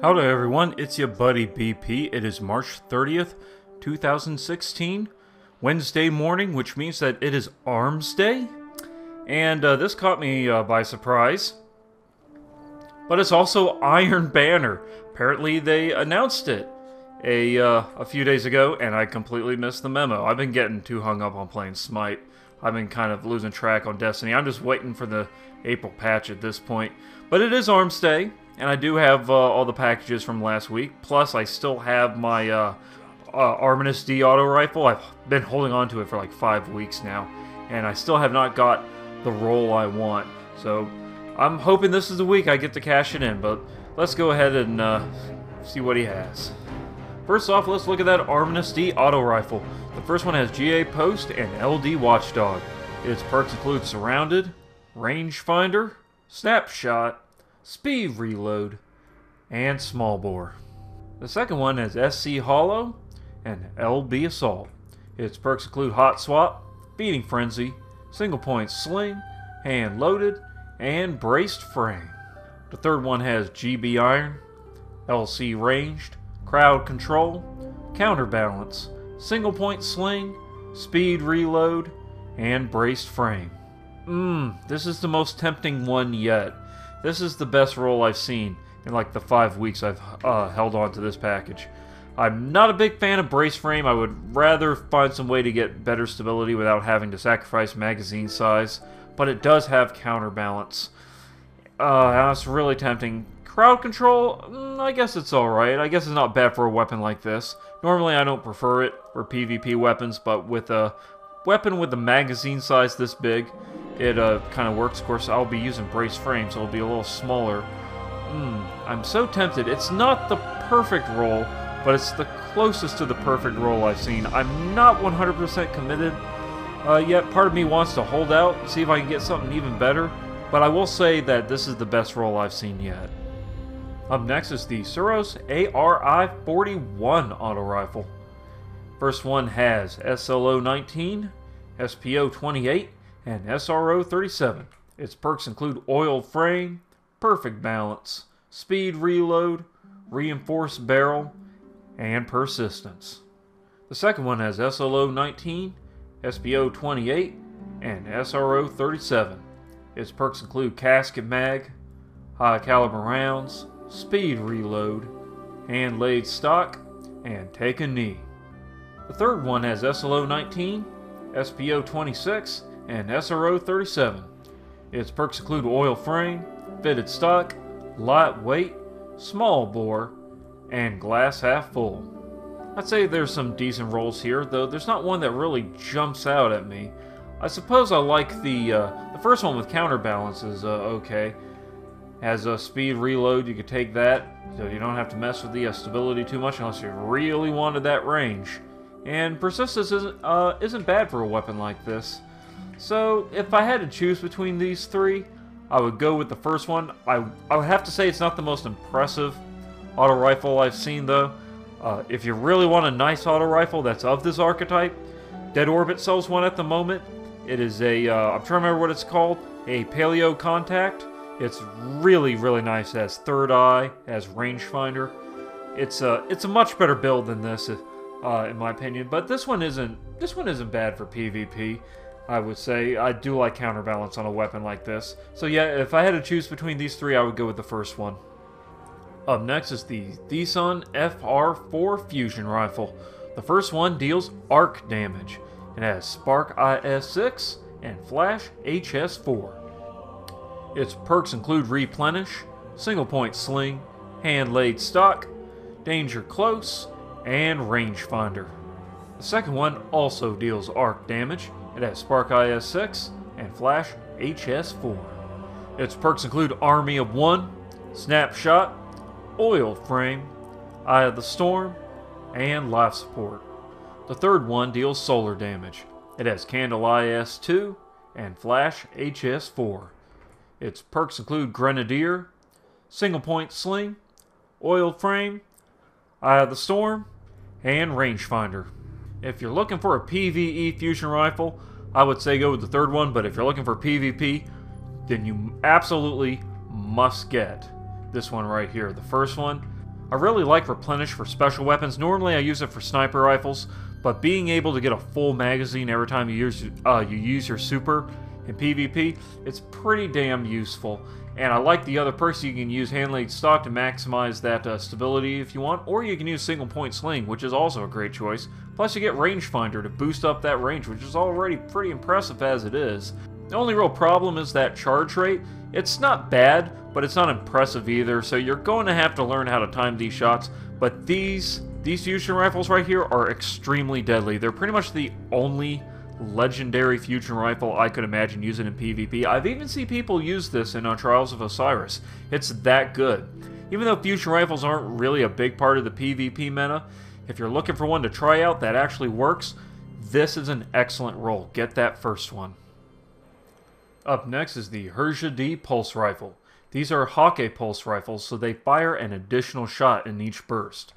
Howdy everyone, it's your buddy BP. It is March 30th, 2016, Wednesday morning, which means that it is Armsday. And this caught me by surprise. But it's also Iron Banner. Apparently they announced it a few days ago, and I completely missed the memo. I've been getting too hung up on playing Smite. I've been kind of losing track on Destiny. I'm just waiting for the April patch at this point. But it is Armsday. And I do have all the packages from last week. Plus, I still have my ARMINUS-D auto rifle. I've been holding on to it for like 5 weeks now. And I still have not got the roll I want. So, I'm hoping this is the week I get to cash it in. But let's go ahead and see what he has. First off, let's look at that ARMINUS-D auto rifle. The first one has GA Post and LD Watchdog. Its perks include Surrounded, Rangefinder, Snapshot, Speed Reload, and Small Bore. The second one has SC Hollow and LB Assault. Its perks include Hot Swap, Feeding Frenzy, Single Point Sling, Hand Loaded, and Braced Frame. The third one has GB Iron, LC Ranged, Crowd Control, Counterbalance, Single Point Sling, Speed Reload, and Braced Frame. This is the most tempting one yet. This is the best roll I've seen in like the 5 weeks I've held on to this package. I'm not a big fan of brace frame. I would rather find some way to get better stability without having to sacrifice magazine size. But it does have counterbalance. That's really tempting. Crowd control, I guess it's alright. I guess it's not bad for a weapon like this. Normally I don't prefer it for PvP weapons, but with a weapon with a magazine size this big, it kind of works. Of course, I'll be using brace frame, so it'll be a little smaller. I'm so tempted. It's not the perfect roll, but it's the closest to the perfect roll I've seen. I'm not 100% committed yet. Part of me wants to hold out and see if I can get something even better, but I will say that this is the best roll I've seen yet. Up next is the Saros ARI-41 auto rifle. First one has SLO-19, SPO-28, and SRO-37. Its perks include Oiled Frame, Perfect Balance, Speed Reload, Reinforced Barrel, and Persistence. The second one has SLO-19, SPO-28, and SRO-37. Its perks include Casket Mag, High Caliber Rounds, Speed Reload, Hand Laid Stock, and Take a Knee. The third one has SLO-19, SPO-26, and SRO-37. Its perks include Oil Frame, Fitted Stock, Lightweight, Small Bore, and Glass Half Full. I'd say there's some decent rolls here, though there's not one that really jumps out at me. I suppose I like the first one with counterbalance is okay. Has a Speed Reload, you could take that, so you don't have to mess with the stability too much unless you really wanted that range. And Persistence isn't bad for a weapon like this. So, if I had to choose between these three, I would go with the first one. I would have to say it's not the most impressive auto rifle I've seen, though. If you really want a nice auto rifle that's of this archetype, Dead Orbit sells one at the moment. It is a, I'm trying to remember what it's called, a Paleo Contact. It's really, really nice. It has third eye, it has rangefinder. It's a much better build than this, in my opinion. But this one isn't bad for PvP. I would say. I do like counterbalance on a weapon like this. So yeah, if I had to choose between these three, I would go with the first one. Up next is the THESAN FR4 Fusion Rifle. The first one deals arc damage. It has Spark IS6 and Flash HS4. Its perks include Replenish, Single Point Sling, Hand Laid Stock, Danger Close, and Rangefinder. The second one also deals arc damage. It has Spark IS6 and Flash HS4. Its perks include Army of One, Snapshot, Oiled Frame, Eye of the Storm, and Life Support. The third one deals solar damage. It has Candle IS2 and Flash HS4. Its perks include Grenadier, Single Point Sling, Oiled Frame, Eye of the Storm, and Rangefinder. If you're looking for a PvE fusion rifle, I would say go with the third one, but if you're looking for PvP, then you absolutely must get this one right here. The first one, I really like Replenish for special weapons. Normally I use it for sniper rifles, but being able to get a full magazine every time you use your super in PvP, it's pretty damn useful. And I like the other perks. You can use hand-laid stock to maximize that stability if you want, or you can use single point sling, which is also a great choice. Plus you get rangefinder to boost up that range, which is already pretty impressive as it is. The only real problem is that charge rate. It's not bad, but it's not impressive either, so you're going to have to learn how to time these shots. But these fusion rifles right here are extremely deadly. They're pretty much the only legendary fusion rifle I could imagine using in PvP. I've even seen people use this in Trials of Osiris. It's that good. Even though fusion rifles aren't really a big part of the PvP meta, if you're looking for one to try out that actually works, this is an excellent roll. Get that first one. Up next is the HERJA-D pulse rifle. These are HAKKE pulse rifles, so they fire an additional shot in each burst.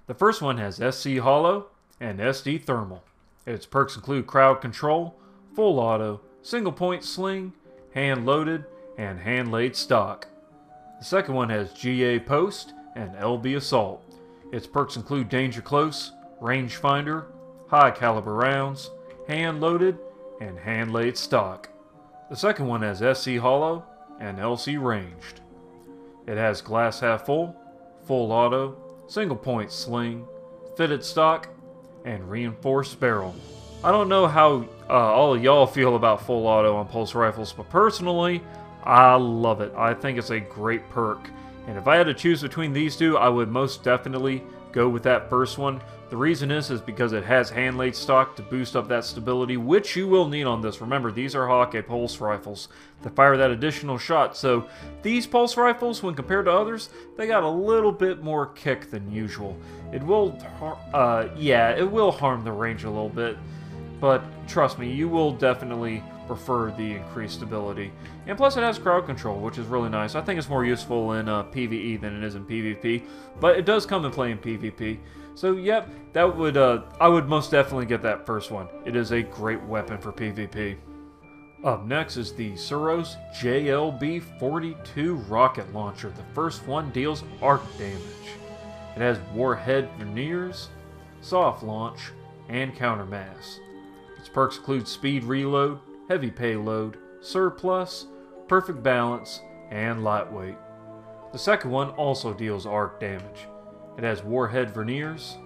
The first one has SC Hollow and SD Thermal. Its perks include crowd control, full auto, single point sling, hand loaded, and hand laid stock. The second one has GA Post and LB Assault. Its perks include danger close, rangefinder, high caliber rounds, hand loaded, and hand laid stock. The second one has SC Hollow and LC Ranged. It has glass half full, full auto, single point sling, fitted stock, and reinforced barrel. I don't know how all of y'all feel about full auto on pulse rifles, but personally, I love it. I think it's a great perk. And if I had to choose between these two, I would most definitely go with that first one. The reason is because it has hand-laid stock to boost up that stability, which you will need on this. Remember, these are HAKKE pulse rifles that fire that additional shot. So these pulse rifles, when compared to others, they got a little bit more kick than usual. It will, it will harm the range a little bit, but trust me, you will definitely prefer the increased stability. And plus it has crowd control, which is really nice. I think it's more useful in PvE than it is in PvP, but it does come and play in PvP. So yep, that would I would most definitely get that first one. It is a great weapon for PvP. Up next is the SUROS JLB-42 rocket launcher. The first one deals arc damage. It has warhead veneers, soft launch, and countermass. Its perks include speed reload, heavy payload, surplus, perfect balance, and lightweight. The second one also deals arc damage. It has warhead veneers,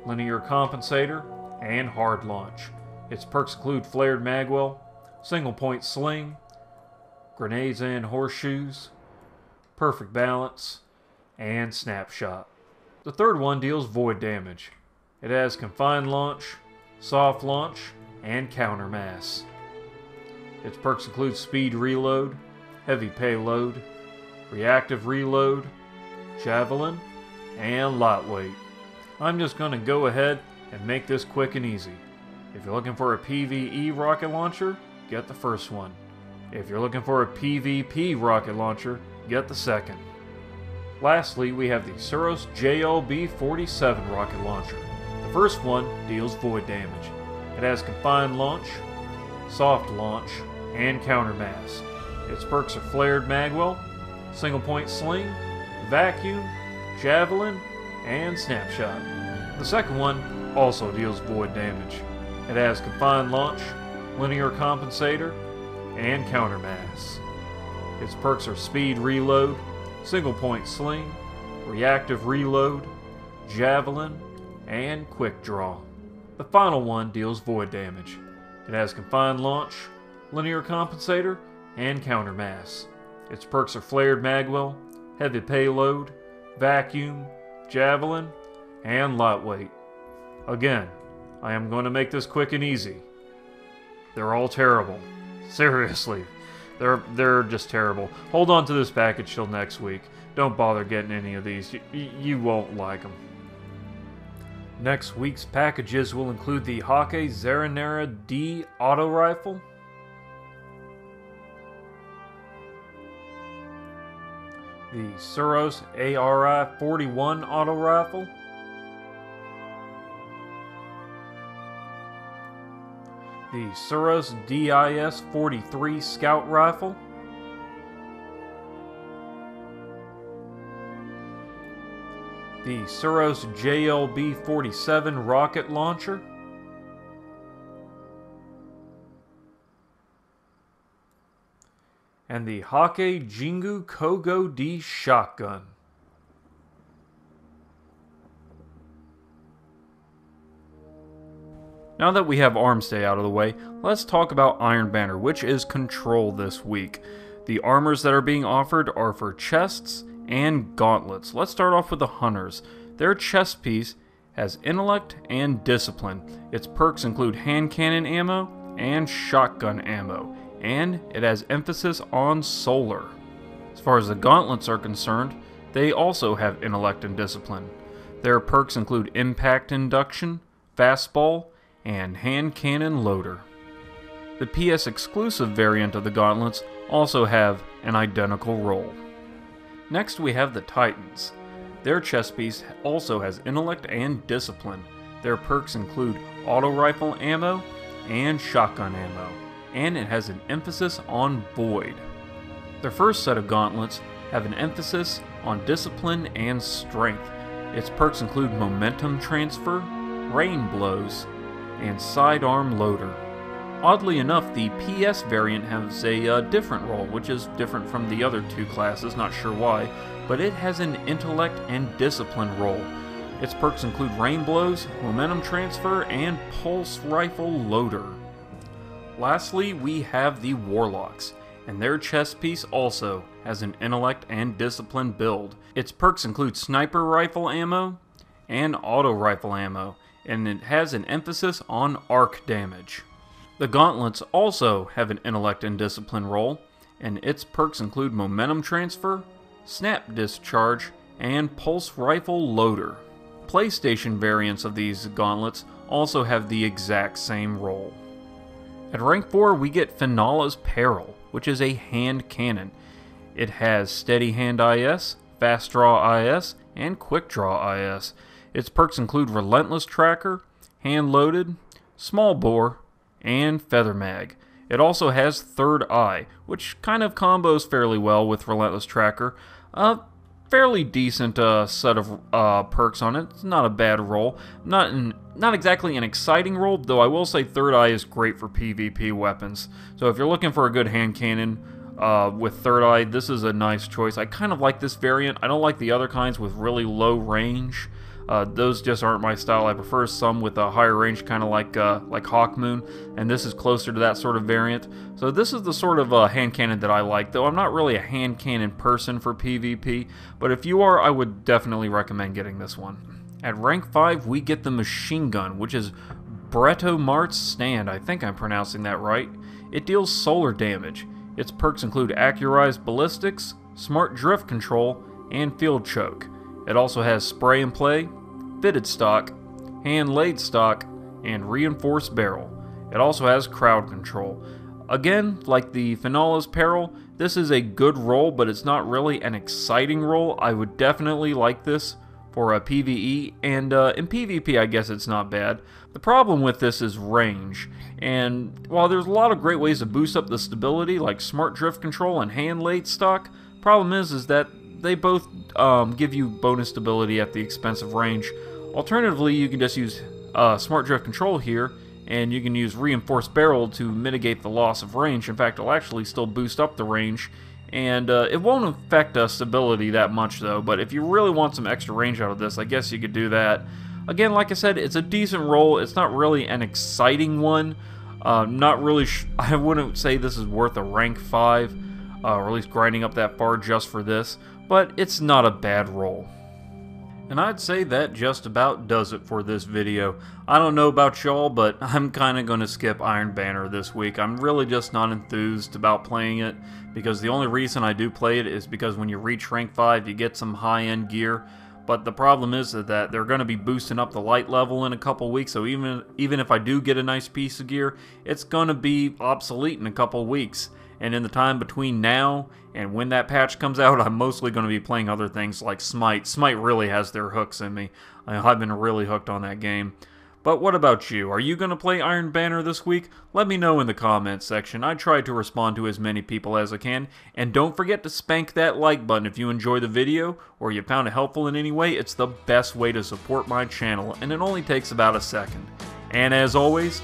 linear compensator, and hard launch. Its perks include flared magwell, single point sling, grenades and horseshoes, perfect balance, and snapshot. The third one deals void damage. It has confined launch, soft launch, and countermass. Its perks include speed reload, heavy payload, reactive reload, javelin, and lightweight. I'm just going to go ahead and make this quick and easy. If you're looking for a PvE rocket launcher, get the first one. If you're looking for a PvP rocket launcher, get the second. Lastly, we have the SUROS JLB-47 rocket launcher. The first one deals void damage. It has confined launch, soft launch, and countermass. Its perks are flared magwell, single point sling, vacuum, javelin, and snapshot. The second one also deals void damage. It has confined launch, linear compensator, and countermass. Its perks are speed reload, single point sling, reactive reload, javelin, and quick draw. The final one deals void damage. It has confined launch, linear compensator, and countermass. Its perks are flared magwell, heavy payload, vacuum, javelin, and lightweight. Again, I am going to make this quick and easy. They're all terrible. Seriously. They're just terrible. Hold on to this package till next week. Don't bother getting any of these. You won't like them. Next week's packages will include the HAKKE ZARINAEA D auto rifle, the SUROS ARI-41 auto rifle, the SUROS DIS-43 scout rifle, the Saros JLB-47 rocket launcher, and the HAKKE JINGUKOGO-D shotgun. Now that we have Armsday out of the way, let's talk about Iron Banner, which is Control this week. The armors that are being offered are for chests and gauntlets. Let's start off with the Hunters. Their chest piece has Intellect and Discipline. Its perks include hand cannon ammo and shotgun ammo, and it has emphasis on solar. As far as the gauntlets are concerned, they also have Intellect and Discipline. Their perks include Impact Induction, Fastball, and Hand Cannon Loader. The PS exclusive variant of the gauntlets also have an identical role. Next we have the Titans. Their chest piece also has Intellect and Discipline. Their perks include auto rifle ammo and shotgun ammo, and it has an emphasis on Void. Their first set of gauntlets have an emphasis on Discipline and Strength. Its perks include Momentum Transfer, Rain Blows, and Sidearm Loader. Oddly enough, the PS variant has a different role, which is different from the other two classes, not sure why, but it has an Intellect and Discipline role. Its perks include Rain Blows, Momentum Transfer, and Pulse Rifle Loader. Lastly, we have the Warlocks, and their chest piece also has an Intellect and Discipline build. Its perks include Sniper Rifle ammo and Auto Rifle ammo, and it has an emphasis on arc damage. The gauntlets also have an Intellect and Discipline role, and its perks include Momentum Transfer, Snap Discharge, and Pulse Rifle Loader. PlayStation variants of these gauntlets also have the exact same role. At rank 4 we get Finala's Peril, which is a hand cannon. It has Steady Hand IS, Fast Draw IS, and Quick Draw IS. Its perks include Relentless Tracker, Hand Loaded, Small Bore, and Feather Mag. It also has Third Eye, which kind of combos fairly well with Relentless Tracker. Fairly decent set of perks on it. It's not a bad roll. Not exactly an exciting roll, though I will say Third Eye is great for PvP weapons. So if you're looking for a good hand cannon with Third Eye, this is a nice choice. I kind of like this variant. I don't like the other kinds with really low range. Those just aren't my style. I prefer some with a higher range, kind of like Hawkmoon, and this is closer to that sort of variant. So this is the sort of hand cannon that I like, though I'm not really a hand cannon person for PvP, but if you are, I would definitely recommend getting this one. At rank 5, we get the machine gun, which is Bretto Mart's Stand. I think I'm pronouncing that right. It deals solar damage. Its perks include Accurized Ballistics, Smart Drift Control, and Field Choke. It also has Spray and Play, Fitted Stock, Hand Laid Stock, and Reinforced Barrel. It also has Crowd Control. Again, like the Finala's Peril, this is a good roll, but it's not really an exciting roll. I would definitely like this for a PvE, and in PvP I guess it's not bad. The problem with this is range, and while there's a lot of great ways to boost up the stability, like Smart Drift Control and Hand Laid Stock, problem is that they both give you bonus stability at the expense of range. Alternatively, you can just use Smart Drift Control here, and you can use Reinforced Barrel to mitigate the loss of range. In fact, it'll actually still boost up the range, and it won't affect stability that much though, but if you really want some extra range out of this, I guess you could do that. Again, like I said, it's a decent roll. It's not really an exciting one. Not really I wouldn't say this is worth a rank 5, or at least grinding up that far just for this, but it's not a bad roll. And I'd say that just about does it for this video. I don't know about y'all, but I'm kind of going to skip Iron Banner this week. I'm really just not enthused about playing it, because the only reason I do play it is because when you reach rank 5, you get some high-end gear. But the problem is that they're going to be boosting up the light level in a couple weeks, so even if I do get a nice piece of gear, it's going to be obsolete in a couple weeks. And in the time between now and when that patch comes out, I'm mostly going to be playing other things like Smite. Smite really has their hooks in me. I've been really hooked on that game. But what about you? Are you going to play Iron Banner this week? Let me know in the comments section. I try to respond to as many people as I can. And don't forget to spank that like button if you enjoy the video or you found it helpful in any way. It's the best way to support my channel, and it only takes about a second. And as always,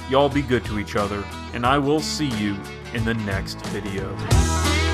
y'all be good to each other, and I will see you in the next video.